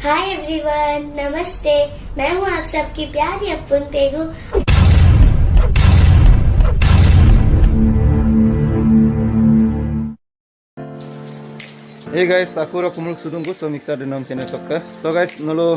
Hi everyone, नमस्ते। मैं हूँ आप सबकी प्यारी अपुन Pegu. Hey guys, aku ora kumul sudungku so mixer denam channel tokka. So guys, nolo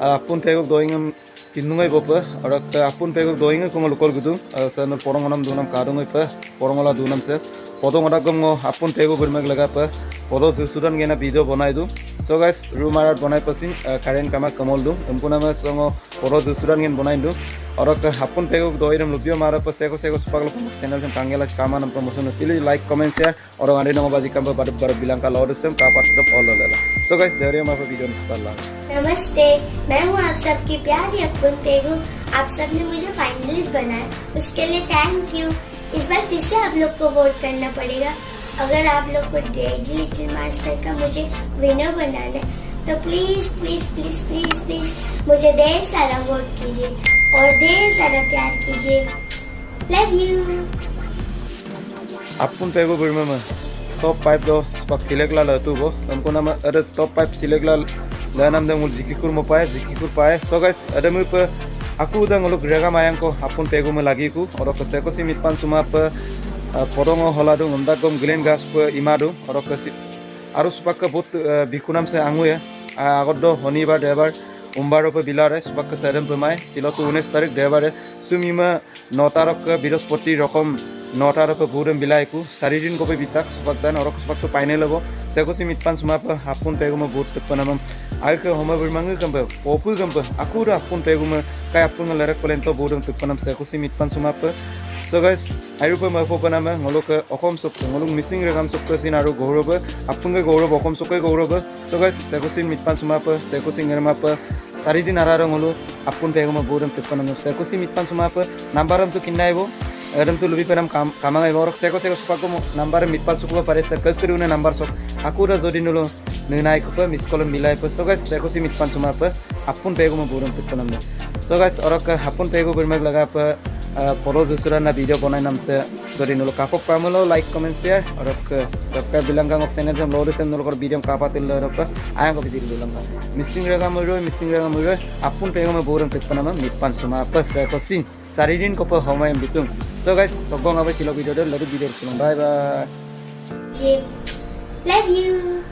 apun pegok doingam tinungai bopa. Ora apun pegok doinga kumul kol gudu. Sa nol porongonam dunam kadungai pa. Porongola dunam se. Podong ora gomgo apun pegok bermag laga pa. Podo sudan gena video banai du. So guys, room arat banai pasin karen kama kamol du. Empuna ma songo podo sudan gen banai du. Ora apun pegok doiram lubio mara pa seko spaglo channel sem tangela kama nam promotion. Please like, comment, share. Orang ada nama baji kampa bar bilang kalau orang sem kapat tetap all lala. So guys, dari yang apa video ini lah. नमस्ते, मैं हूँ आप सबकी प्यारी अपुन पेगू। आप सबने मुझे फाइनलिस्ट बनाया, उसके लिए थैंक यू। इस बार फिर से आप लोग को वोट करना पड़ेगा। अगर आप लोग को डेडली लिटिल मास्टर का मुझे विनर बनाना है तो please please please please please मुझे ढेर सारा वोट कीजिए और ढेर सारा प्यार कीजिए। Love you. Apun pego bermama top 5 do spak select la tu bo. हमको nama ada top 5 select la nam dah mul zikikur mo pae. So guys, ada mu pe aku udah ngolok jaga mayang ko apun pego me lagi ku. Orang ke seko si mitpan cuma pe porongo holadu ngondak gom glen gas pe imadu. Orang ke arus spak ke bot bikunam se angu ya. Agot do honibar debar umbaro pe bilare spak ke serem pe mai. Silo tu 19 tarik debar sumima notarok ke birospoti rokom नौटा रख पूरम बिलाई को सारी दिन को पे बिताक सुबह और सुबह तो पाइने लगो सेको सी मिटपान सुमा पर हापुन पेगो में बहुत पनम आगे के होमा बरमांगे कंपे ओपु कंपे अकुर हापुन पेगो में काय हापुन लरक पलेन तो बहुत पनम सेको सी मिटपान सुमा पर सो गाइस आयु पे मफो पनम ngolok ke okom sok ngolok missing rekam sok ke sin aru गौरव हापुन के गौरव okom sok के गौरव सो गाइस सेको सी मिटपान सुमा पर सेको सी ngरमा पर सारी दिन आरा ngolo हापुन पेगो में बहुत पनम सेको सी मिटपान सुमा पर नंबरम तो किन्ना है वो Adam tu lebih penam kamang ay morok seko supaku number mitpat suku pare sekal teri une number sok aku dah jodi nulo nenai ko pa miss kolom milai pa so guys seko si mitpan suma pa apun pego mo buron pitpanam ne so guys orok apun pego bermag laga pa poro dusura na video banai nam se jodi nulo kapok pamulo like comment share orok subscribe bilang kang option jam lore sem nulo kor video kapatil orok pa ayang ko video bilang missing raga muro apun pego mo buron pitpanam mitpan suma pa seko sin Saridin ko pa homay ang bitung. So guys, sobrang abay sila video doon. Laro video sila. Bye bye. Love you.